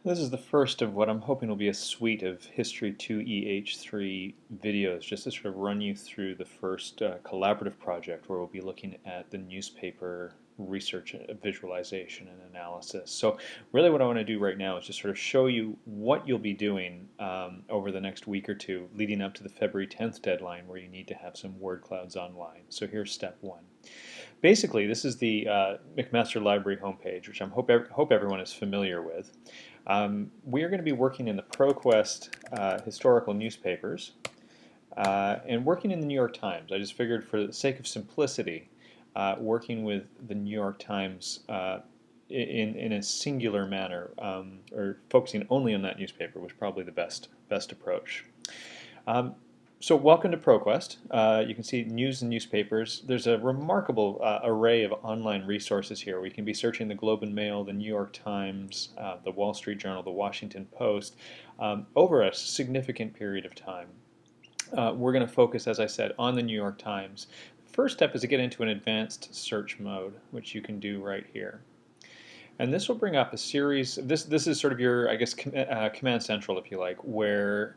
This is the first of what I'm hoping will be a suite of History 2EH3 videos, just to sort of run you through the first collaborative project where we'll be looking at the newspaper research, visualization, and analysis. So really what I want to do right now is just sort of show you what you'll be doing over the next week or two leading up to the February 10th deadline where you need to have some word clouds online. So here's step one. Basically, this is the McMaster Library homepage, which I hope everyone is familiar with. We are going to be working in the ProQuest historical newspapers and working in the New York Times. I just figured for the sake of simplicity, working with the New York Times in a singular manner or focusing only on that newspaper was probably the best approach. So welcome to ProQuest. You can see news and newspapers. There's a remarkable array of online resources here. We can be searching the Globe and Mail, the New York Times, the Wall Street Journal, the Washington Post, over a significant period of time. We're going to focus, as I said, on the New York Times. First step is to get into an advanced search mode, which you can do right here. And this will bring up a series. This is sort of your, I guess, command central, if you like, where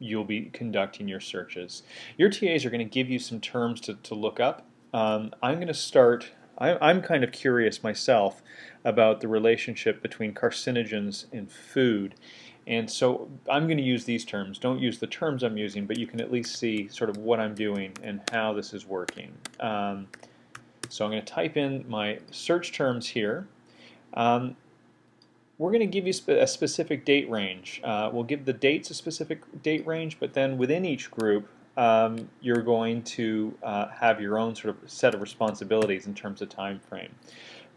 you'll be conducting your searches. Your TAs are going to give you some terms to look up. I'm going to start, I'm kind of curious myself about the relationship between carcinogens and food. And so I'm going to use these terms. Don't use the terms I'm using, but you can at least see sort of what I'm doing and how this is working. So I'm going to type in my search terms here. We're going to give you a specific date range. We'll give the dates a specific date range, but then within each group, you're going to have your own sort of set of responsibilities in terms of time frame.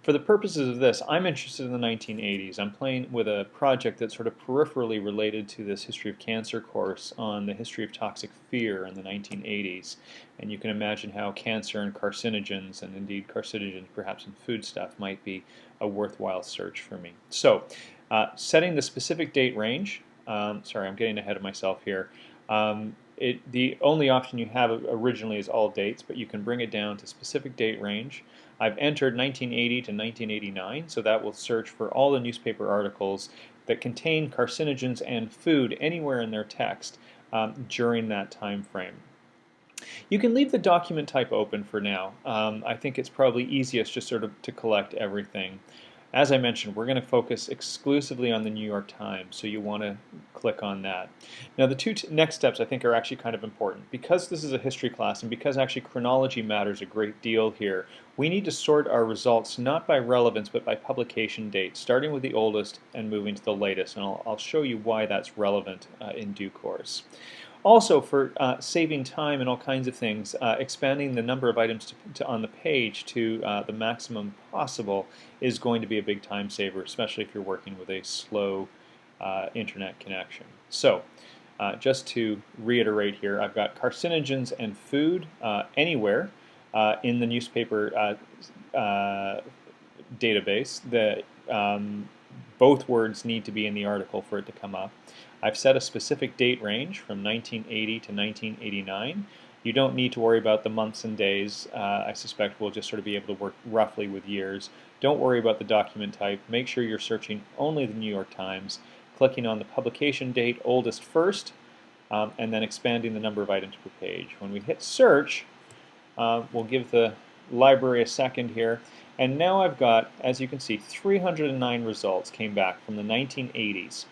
For the purposes of this, I'm interested in the 1980s. I'm playing with a project that's sort of peripherally related to this History of Cancer course on the history of toxic fear in the 1980s. And you can imagine how cancer and carcinogens, and indeed carcinogens perhaps in foodstuff, might be a worthwhile search for me. So, setting the specific date range, sorry, I'm getting ahead of myself here. The only option you have originally is all dates, but you can bring it down to specific date range. I've entered 1980 to 1989, so that will search for all the newspaper articles that contain carcinogens and food anywhere in their text during that time frame. You can leave the document type open for now. I think it's probably easiest just sort of to collect everything. As I mentioned, we're going to focus exclusively on the New York Times, so you want to click on that. Now the two next steps I think are actually kind of important. Because this is a history class and because actually chronology matters a great deal here, we need to sort our results not by relevance but by publication date, starting with the oldest and moving to the latest, and I'll show you why that's relevant in due course. Also, for saving time and all kinds of things, expanding the number of items on the page to the maximum possible is going to be a big time saver, especially if you're working with a slow internet connection. So, just to reiterate here, I've got carcinogens and food anywhere in the newspaper database. That both words need to be in the article for it to come up. I've set a specific date range from 1980 to 1989. You don't need to worry about the months and days. I suspect we'll just sort of be able to work roughly with years. Don't worry about the document type. Make sure you're searching only the New York Times, clicking on the publication date, oldest first, and then expanding the number of items per page. When we hit search, we'll give the library a second here. And now I've got, as you can see, 309 results came back from the 1980s.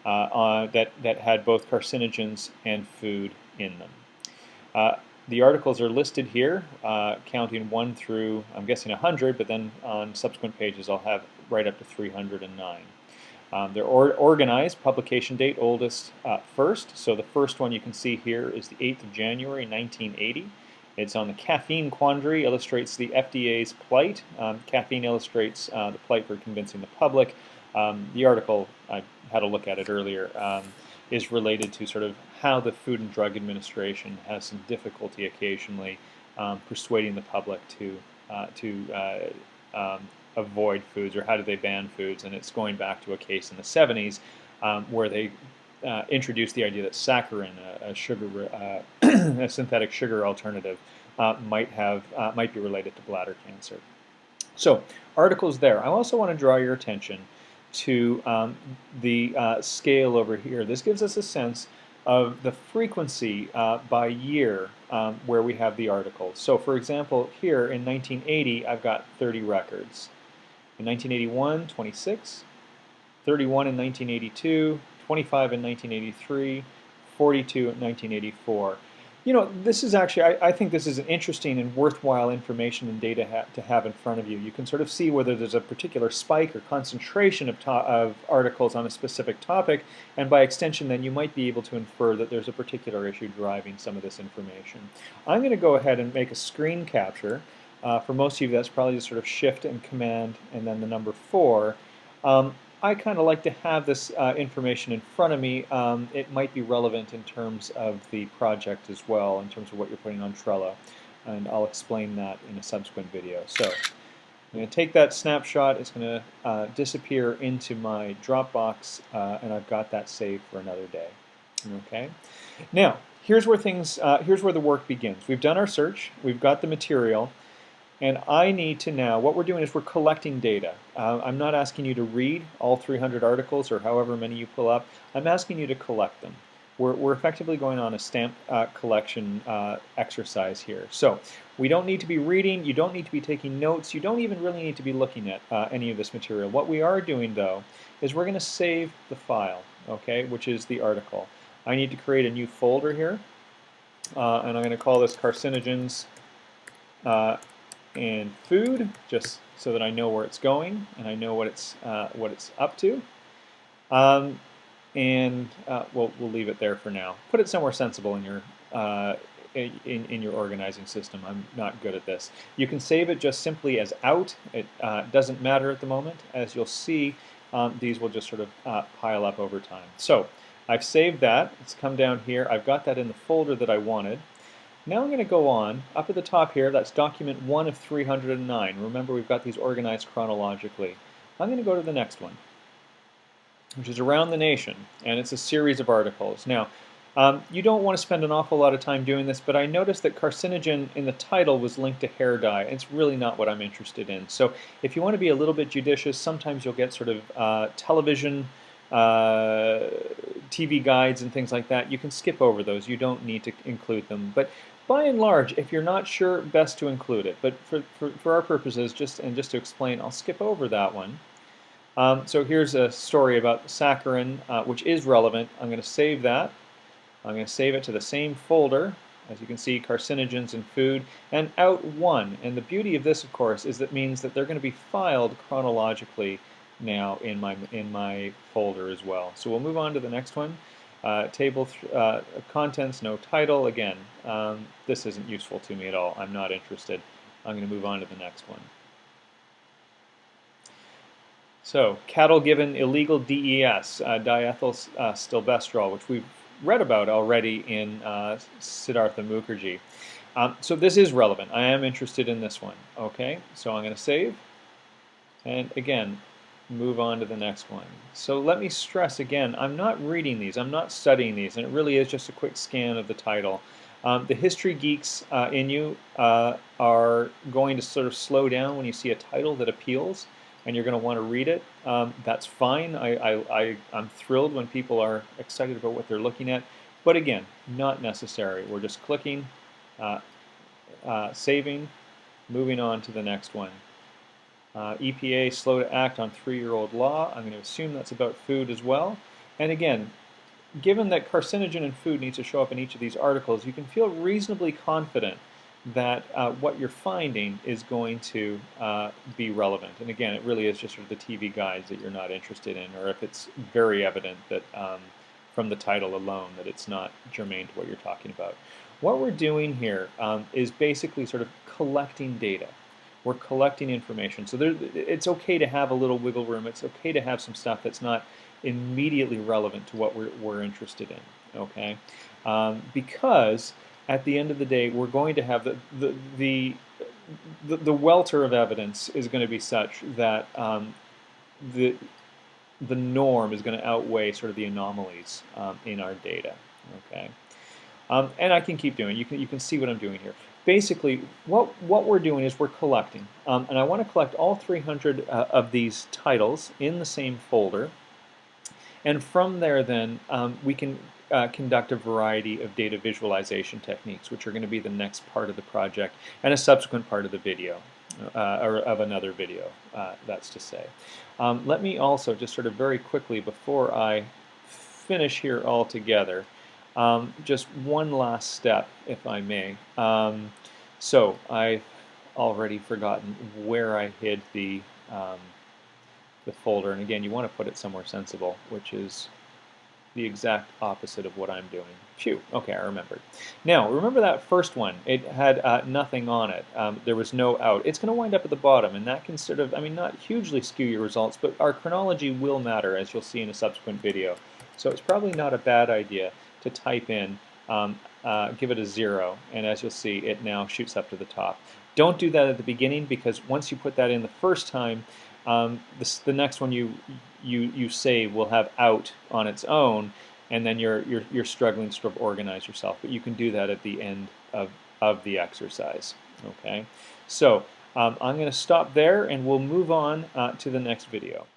That had both carcinogens and food in them. The articles are listed here, counting 1 through, I'm guessing 100, but then on subsequent pages I'll have right up to 309. They're organized, publication date oldest first, so the first one you can see here is the 8th of January 1980. It's on the caffeine quandary, illustrates the FDA's plight. Caffeine illustrates the plight for convincing the public. The article, I had a look at it earlier, is related to sort of how the Food and Drug Administration has some difficulty occasionally persuading the public to avoid foods, or how do they ban foods. And it's going back to a case in the 70s where they introduced the idea that saccharin, a synthetic sugar alternative, might be related to bladder cancer. So articles there. I also want to draw your attention to the scale over here. This gives us a sense of the frequency by year where we have the articles. So for example, here in 1980, I've got 30 records. In 1981, 26, 31 in 1982, 25 in 1983, 42 in 1984. You know, this is actually, I think this is an interesting and worthwhile information and data to have in front of you. You can sort of see whether there's a particular spike or concentration of articles on a specific topic, and by extension then you might be able to infer that there's a particular issue driving some of this information. I'm going to go ahead and make a screen capture. For most of you, that's probably just sort of Shift and Command and then the number 4. I kind of like to have this information in front of me. It might be relevant in terms of the project as well, in terms of what you're putting on Trello. And I'll explain that in a subsequent video. So I'm going to take that snapshot. It's going to disappear into my Dropbox, and I've got that saved for another day. Okay. Now, here's where the work begins. We've done our search. We've got the material. And I need to now, what we're doing is we're collecting data. I'm not asking you to read all 300 articles or however many you pull up. I'm asking you to collect them. We're effectively going on a stamp collection exercise here. So we don't need to be reading, you don't need to be taking notes, you don't even really need to be looking at any of this material. What we are doing though is we're going to save the file, okay, which is the article. I need to create a new folder here, and I'm going to call this carcinogens and food, just so that I know where it's going and I know what it's up to. We'll leave it there for now. Put it somewhere sensible in your in your organizing system. I'm not good at this. You can save it just simply as out. It doesn't matter at the moment. As you'll see, these will just sort of pile up over time. So I've saved that. It's come down here. I've got that in the folder that I wanted. Now I'm going to go on, up at the top here, that's document 1 of 309. Remember, we've got these organized chronologically. I'm going to go to the next one, which is Around the Nation, and it's a series of articles. Now, you don't want to spend an awful lot of time doing this, but I noticed that carcinogen in the title was linked to hair dye. It's really not what I'm interested in. So if you want to be a little bit judicious, sometimes you'll get sort of television TV guides and things like that. You can skip over those. You don't need to include them. But by and large, if you're not sure, best to include it. But for our purposes, just to explain, I'll skip over that one. So here's a story about saccharin, which is relevant. I'm going to save that. I'm going to save it to the same folder. As you can see, carcinogens and food, and out 1. And the beauty of this, of course, is that means that they're going to be filed chronologically now in my folder as well. So we'll move on to the next one. Table contents, no title. Again, this isn't useful to me at all. I'm not interested. I'm going to move on to the next one. So, cattle given illegal DES, diethyl stilbestrol, which we've read about already in Siddhartha Mukherjee. So this is relevant. I am interested in this one. Okay, so I'm going to save. And again, move on to the next one. So let me stress again, I'm not reading these, I'm not studying these, and it really is just a quick scan of the title. The history geeks in you are going to sort of slow down when you see a title that appeals, and you're going to want to read it. That's fine. I'm thrilled when people are excited about what they're looking at, but again, not necessary. We're just clicking, saving, moving on to the next one. EPA slow to act on 3-year-old law. I'm going to assume that's about food as well. And again, given that carcinogen and food needs to show up in each of these articles, you can feel reasonably confident that what you're finding is going to be relevant. And again, it really is just sort of the TV guides that you're not interested in, or if it's very evident that from the title alone that it's not germane to what you're talking about. What we're doing here is basically sort of collecting data. We're collecting information. So it's okay to have a little wiggle room. It's okay to have some stuff that's not immediately relevant to what we're interested in, okay? Because at the end of the day, we're going to have the welter of evidence is going to be such that the norm is going to outweigh sort of the anomalies in our data, okay? And I can keep doing it. You can see what I'm doing here. basically, what we're doing is we're collecting. And I want to collect all 300 of these titles in the same folder. And from there, then, we can conduct a variety of data visualization techniques, which are going to be the next part of the project and a subsequent part of the video, or of another video, that's to say. Let me also just sort of very quickly, before I finish here altogether, just one last step, if I may. So I've already forgotten where I hid the folder, and again, you want to put it somewhere sensible, which is the exact opposite of what I'm doing. Phew, okay, I remembered. Now, remember that first one, it had nothing on it. There was no out. It's going to wind up at the bottom, and that can sort of, I mean, not hugely skew your results, but our chronology will matter, as you'll see in a subsequent video. So it's probably not a bad idea to type in, give it a 0, and as you'll see, it now shoots up to the top. Don't do that at the beginning, because once you put that in the first time, the next one you save will have out on its own, and then you're struggling to sort of organize yourself. But you can do that at the end of the exercise. Okay, so I'm going to stop there, and we'll move on to the next video.